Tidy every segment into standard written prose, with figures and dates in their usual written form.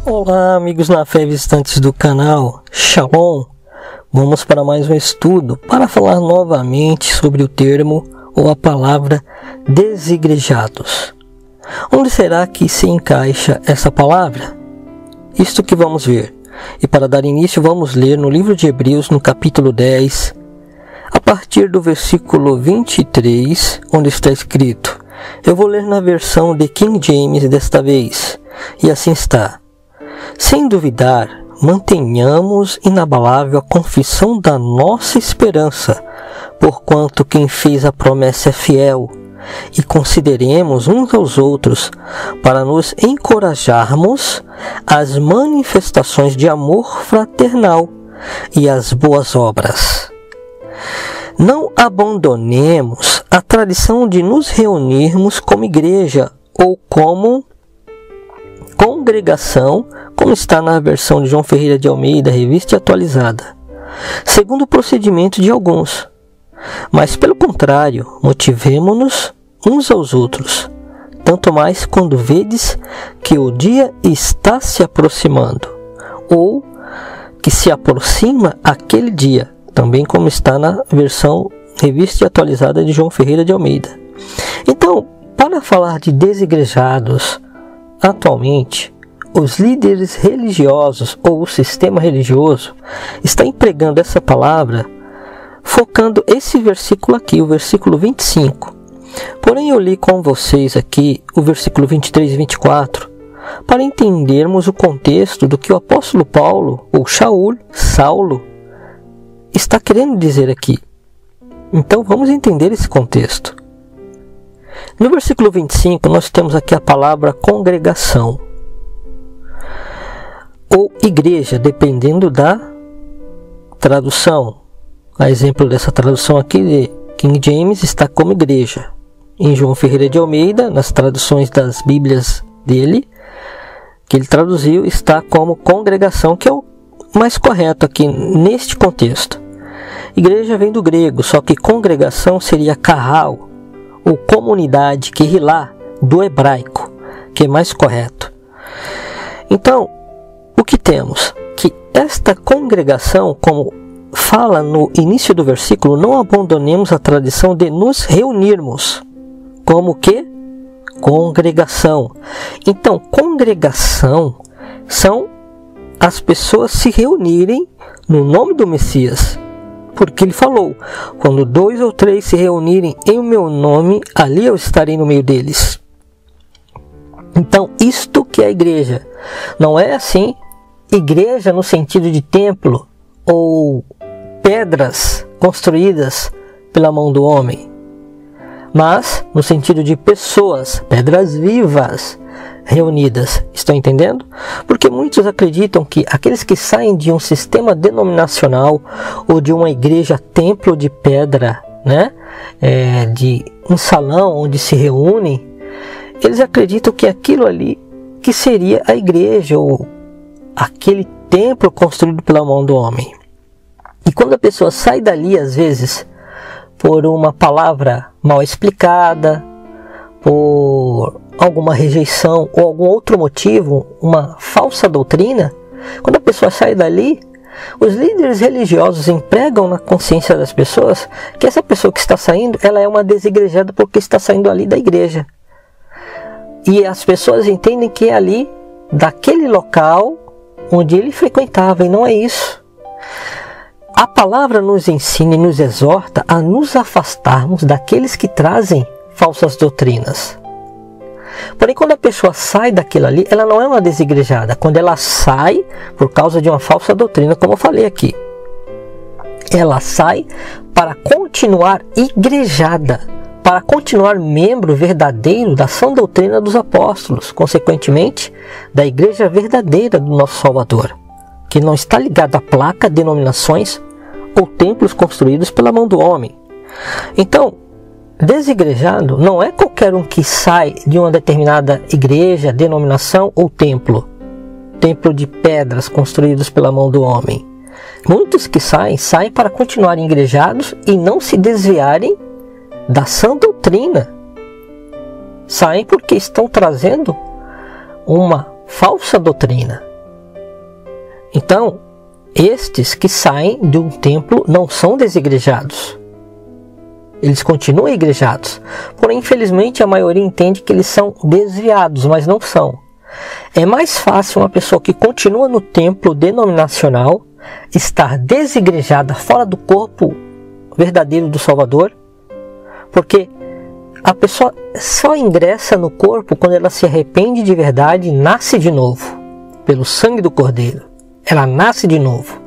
Olá, amigos na fé visitantes do canal Shalom. Vamos para mais um estudo para falar novamente sobre o termo ou a palavra desigrejados. Onde será que se encaixa essa palavra? Isto que vamos ver. E para dar início vamos ler no livro de Hebreus, no capítulo 10, a partir do versículo 23, onde está escrito. Eu vou ler na versão de King James desta vez. E assim está. Sem duvidar, mantenhamos inabalável a confissão da nossa esperança, porquanto quem fez a promessa é fiel, e consideremos uns aos outros para nos encorajarmos às manifestações de amor fraternal e às boas obras. Não abandonemos a tradição de nos reunirmos como igreja ou como congregação, como está na versão de João Ferreira de Almeida, revista atualizada, segundo o procedimento de alguns. Mas, pelo contrário, motivemo-nos uns aos outros, tanto mais quando vedes que o dia está se aproximando, ou que se aproxima aquele dia, também como está na versão revista atualizada de João Ferreira de Almeida. Então, para falar de desigrejados, atualmente, os líderes religiosos ou o sistema religioso está empregando essa palavra focando esse versículo aqui, o versículo 25. Porém, eu li com vocês aqui o versículo 23 e 24 para entendermos o contexto do que o apóstolo Paulo, ou Saulo, está querendo dizer aqui. Então, vamos entender esse contexto. No versículo 25, nós temos aqui a palavra congregação, ou igreja, dependendo da tradução. A exemplo dessa tradução aqui de King James está como igreja. Em João Ferreira de Almeida, nas traduções das Bíblias dele, que ele traduziu, está como congregação, que é o mais correto aqui neste contexto. Igreja vem do grego, só que congregação seria kahal, ou comunidade, quehilá, do hebraico, que é mais correto. Então, o que temos? Que esta congregação, como fala no início do versículo, não abandonemos a tradição de nos reunirmos. Como que? Congregação. Então, congregação são as pessoas se reunirem no nome do Messias. Porque ele falou, quando 2 ou 3 se reunirem em meu nome, ali eu estarei no meio deles. Então, isto que é a igreja. Não é assim, igreja no sentido de templo ou pedras construídas pela mão do homem. Mas no sentido de pessoas, pedras vivas, reunidas. Estão entendendo? Porque muitos acreditam que aqueles que saem de um sistema denominacional ou de uma igreja templo de pedra, de um salão onde se reúnem, eles acreditam que aquilo ali que seria a igreja ou aquele templo construído pela mão do homem. E quando a pessoa sai dali, às vezes, por uma palavra mal explicada, por alguma rejeição ou algum outro motivo, uma falsa doutrina, quando a pessoa sai dali, os líderes religiosos empregam na consciência das pessoas que essa pessoa que está saindo, ela é uma desigrejada porque está saindo ali da igreja. E as pessoas entendem que é ali, daquele local onde ele frequentava, e não é isso. A palavra nos ensina e nos exorta a nos afastarmos daqueles que trazem falsas doutrinas. Porém, quando a pessoa sai daquilo ali, ela não é uma desigrejada. Quando ela sai por causa de uma falsa doutrina, como eu falei aqui, ela sai para continuar igrejada, para continuar membro verdadeiro da sã doutrina dos apóstolos, consequentemente, da igreja verdadeira do nosso Salvador, que não está ligada a placa, denominações ou templos construídos pela mão do homem. Então, desigrejado não é qualquer um que sai de uma determinada igreja, denominação ou templo de pedras construídos pela mão do homem. Muitos que saem para continuarem igrejados e não se desviarem da sã doutrina. Saem porque estão trazendo uma falsa doutrina. Então, estes que saem de um templo não são desigrejados. Eles continuam igrejados. Porém, infelizmente, a maioria entende que eles são desviados, mas não são. É mais fácil uma pessoa que continua no templo denominacional estar desigrejada fora do corpo verdadeiro do Salvador, porque a pessoa só ingressa no corpo quando ela se arrepende de verdade e nasce de novo, pelo sangue do Cordeiro. Ela nasce de novo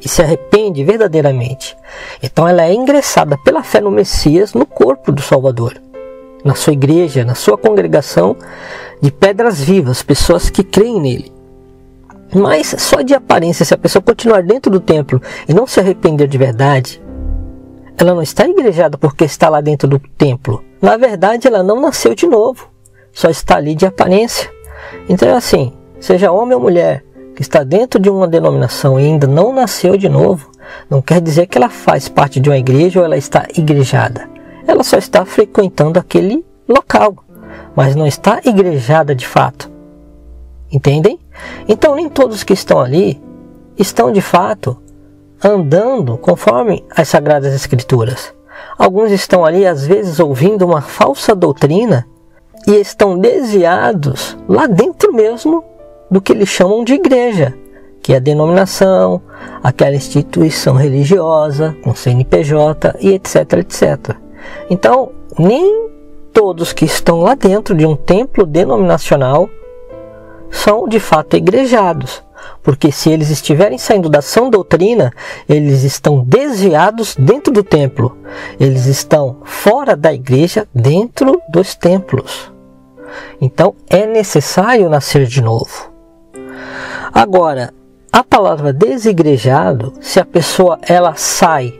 e se arrepende verdadeiramente. Então ela é ingressada pela fé no Messias no corpo do Salvador, na sua igreja, na sua congregação de pedras vivas, pessoas que creem nele. Mas só de aparência, se a pessoa continuar dentro do templo e não se arrepender de verdade, ela não está igrejada porque está lá dentro do templo. Na verdade, ela não nasceu de novo, só está ali de aparência. Então é assim, seja homem ou mulher que está dentro de uma denominação e ainda não nasceu de novo, não quer dizer que ela faz parte de uma igreja ou ela está igrejada. Ela só está frequentando aquele local, mas não está igrejada de fato. Entendem? Então nem todos que estão ali estão de fato andando conforme as Sagradas Escrituras. Alguns estão ali às vezes ouvindo uma falsa doutrina e estão desviados lá dentro mesmo do que eles chamam de igreja, que é a denominação, aquela instituição religiosa com CNPJ e etc, etc. Então, nem todos que estão lá dentro de um templo denominacional são de fato igrejados, porque se eles estiverem saindo da sã doutrina, eles estão desviados dentro do templo, eles estão fora da igreja dentro dos templos. Então é necessário nascer de novo. Agora, a palavra desigrejado, se a pessoa ela sai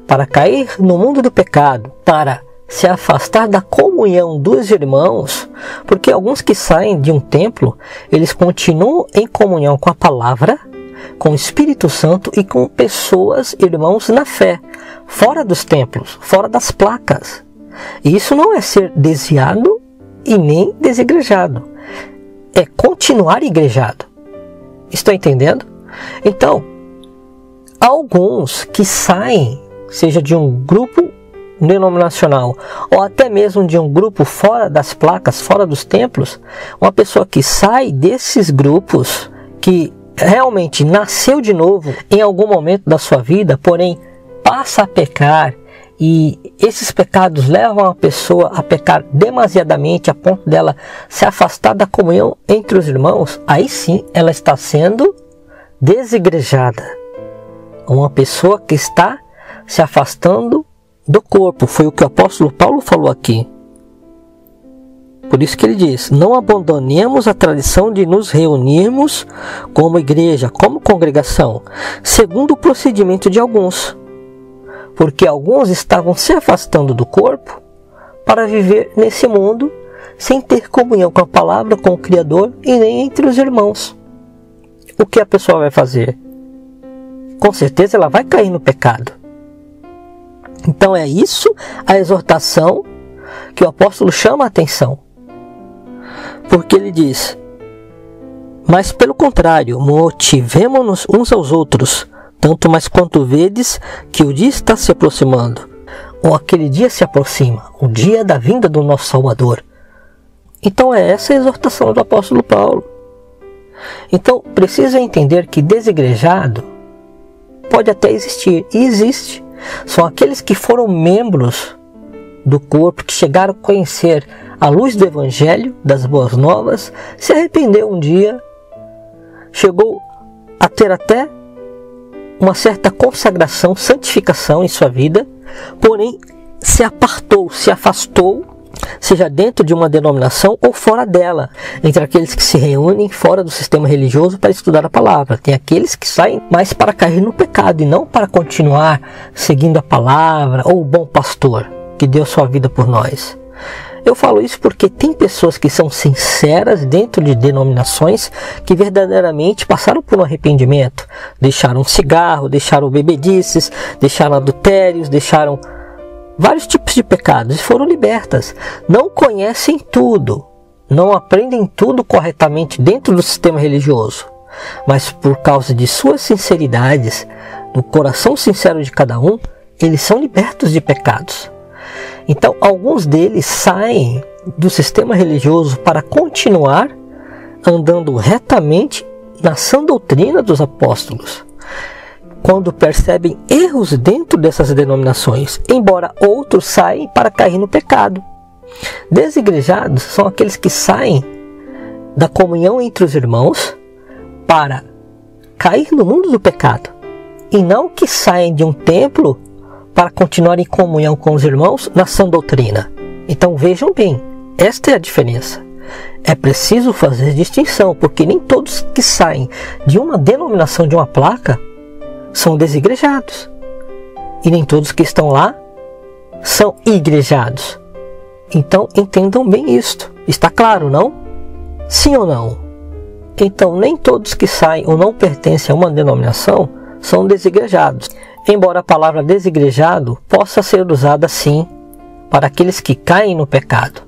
para cair no mundo do pecado, para se afastar da comunhão dos irmãos, porque alguns que saem de um templo, eles continuam em comunhão com a palavra, com o Espírito Santo e com pessoas, irmãos na fé, fora dos templos, fora das placas. E isso não é ser desviado e nem desigrejado, é continuar igrejado. Estão entendendo? Então, alguns que saem, seja de um grupo denominacional ou até mesmo de um grupo fora das placas, fora dos templos, uma pessoa que sai desses grupos, que realmente nasceu de novo em algum momento da sua vida, porém passa a pecar, e esses pecados levam a pessoa a pecar demasiadamente a ponto dela se afastar da comunhão entre os irmãos, aí sim ela está sendo desigrejada. Uma pessoa que está se afastando do corpo, foi o que o apóstolo Paulo falou aqui. Por isso que ele diz: não abandonemos a tradição de nos reunirmos como igreja, como congregação, segundo o procedimento de alguns, porque alguns estavam se afastando do corpo para viver nesse mundo sem ter comunhão com a palavra, com o Criador e nem entre os irmãos. O que a pessoa vai fazer? Com certeza ela vai cair no pecado. Então é isso a exortação que o apóstolo chama a atenção. Porque ele diz: mas pelo contrário, motivemo-nos uns aos outros, tanto mais quanto vedes que o dia está se aproximando, ou aquele dia se aproxima, o dia da vinda do nosso Salvador. Então é essa a exortação do apóstolo Paulo. Então precisa entender que desigrejado pode até existir, e existe. São aqueles que foram membros do corpo, que chegaram a conhecer a luz do Evangelho, das boas novas, se arrependeu um dia, chegou a ter até uma certa consagração, santificação em sua vida, porém se apartou, se afastou, seja dentro de uma denominação ou fora dela, entre aqueles que se reúnem fora do sistema religioso para estudar a palavra. Tem aqueles que saem mais para cair no pecado e não para continuar seguindo a palavra ou o bom pastor que deu sua vida por nós. Eu falo isso porque tem pessoas que são sinceras dentro de denominações que verdadeiramente passaram por um arrependimento, deixaram cigarro, deixaram bebedices, deixaram adultérios, deixaram vários tipos de pecados e foram libertas. Não conhecem tudo, não aprendem tudo corretamente dentro do sistema religioso, mas por causa de suas sinceridades, do coração sincero de cada um, eles são libertos de pecados. Então, alguns deles saem do sistema religioso para continuar andando retamente na sã doutrina dos apóstolos, quando percebem erros dentro dessas denominações, embora outros saem para cair no pecado. Desigrejados são aqueles que saem da comunhão entre os irmãos para cair no mundo do pecado, e não que saem de um templo para continuar em comunhão com os irmãos na sã doutrina. Então vejam bem, esta é a diferença. É preciso fazer distinção, porque nem todos que saem de uma denominação, de uma placa, são desigrejados. E nem todos que estão lá são igrejados. Então entendam bem isto. Está claro, não? Sim ou não? Então nem todos que saem ou não pertencem a uma denominação são desigrejados. Embora a palavra desigrejado possa ser usada sim para aqueles que caem no pecado.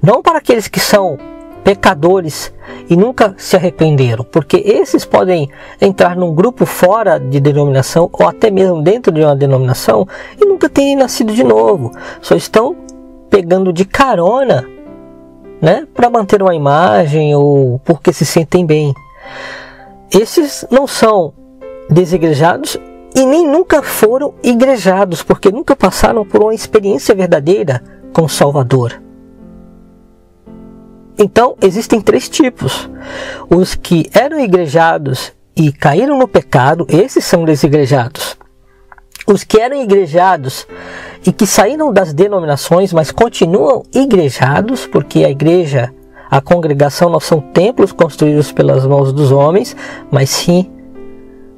Não para aqueles que são pecadores e nunca se arrependeram, porque esses podem entrar num grupo fora de denominação ou até mesmo dentro de uma denominação e nunca terem nascido de novo, só estão pegando de carona, né, para manter uma imagem ou porque se sentem bem. Esses não são desigrejados e nem nunca foram igrejados, porque nunca passaram por uma experiência verdadeira com o Salvador. Então, existem três tipos. Os que eram igrejados e caíram no pecado, esses são desigrejados. Os que eram igrejados e que saíram das denominações, mas continuam igrejados, porque a igreja, a congregação não são templos construídos pelas mãos dos homens, mas sim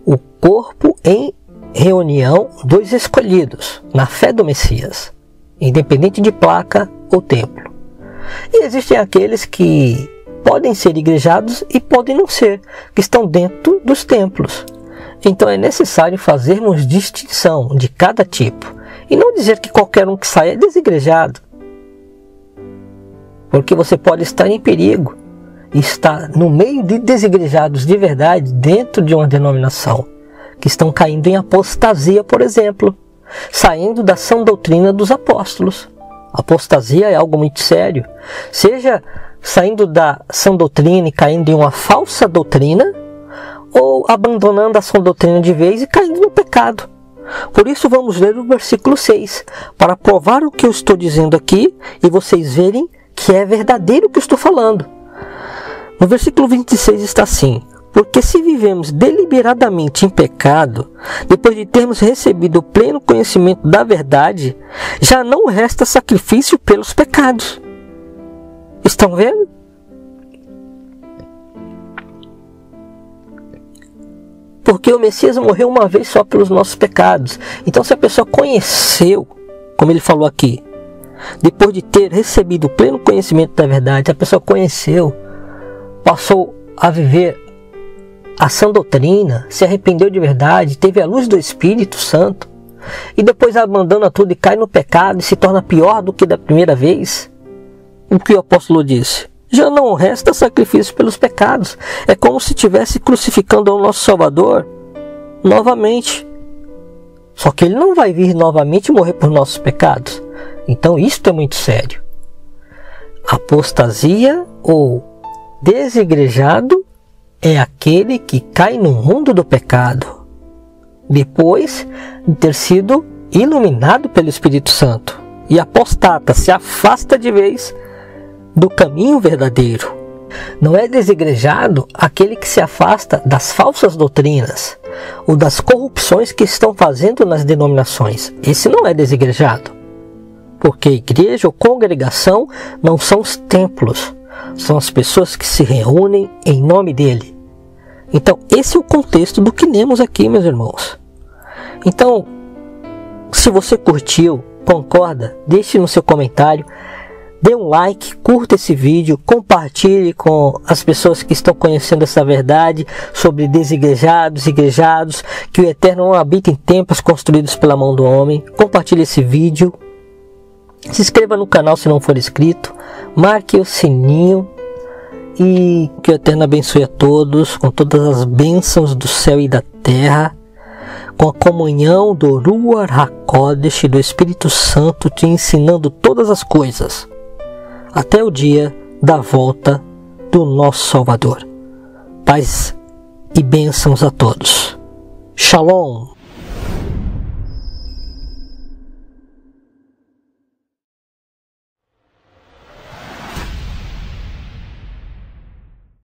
o corpo em reunião dos escolhidos, na fé do Messias, independente de placa ou templo. E existem aqueles que podem ser igrejados e podem não ser, que estão dentro dos templos. Então é necessário fazermos distinção de cada tipo, e não dizer que qualquer um que sai é desigrejado, porque você pode estar em perigo e estar no meio de desigrejados de verdade dentro de uma denominação, que estão caindo em apostasia, por exemplo, saindo da sã doutrina dos apóstolos. Apostasia é algo muito sério, seja saindo da sã doutrina e caindo em uma falsa doutrina, ou abandonando a sã doutrina de vez e caindo no pecado. Por isso vamos ler o versículo 6, para provar o que eu estou dizendo aqui e vocês verem que é verdadeiro o que eu estou falando. No versículo 26 está assim: porque se vivemos deliberadamente em pecado, depois de termos recebido o pleno conhecimento da verdade, já não resta sacrifício pelos pecados. Estão vendo? Porque o Messias morreu uma vez só pelos nossos pecados. Então se a pessoa conheceu, como ele falou aqui, depois de ter recebido o pleno conhecimento da verdade, a pessoa conheceu, passou a viver a sã doutrina, se arrependeu de verdade, teve a luz do Espírito Santo, e depois abandona tudo e cai no pecado e se torna pior do que da primeira vez, o que o apóstolo disse? Já não resta sacrifício pelos pecados. É como se estivesse crucificando o nosso Salvador novamente. Só que ele não vai vir novamente morrer por nossos pecados. Então isto é muito sério. Apostasia ou desigrejado é aquele que cai no mundo do pecado, depois de ter sido iluminado pelo Espírito Santo. E apostata, se afasta de vez do caminho verdadeiro. Não é desigrejado aquele que se afasta das falsas doutrinas ou das corrupções que estão fazendo nas denominações. Esse não é desigrejado, porque igreja ou congregação não são os templos, são as pessoas que se reúnem em nome dele. Então esse é o contexto do que lemos aqui, meus irmãos. Então, se você curtiu, concorda, deixe no seu comentário, dê um like, curta esse vídeo, compartilhe com as pessoas que estão conhecendo essa verdade sobre desigrejados, igrejados, que o Eterno não habita em templos construídos pela mão do homem. Compartilhe esse vídeo, se inscreva no canal se não for inscrito, marque o sininho e que o Eterno abençoe a todos com todas as bênçãos do céu e da terra, com a comunhão do Ruach HaKodesh, do Espírito Santo, te ensinando todas as coisas, até o dia da volta do nosso Salvador. Paz e bênçãos a todos. Shalom!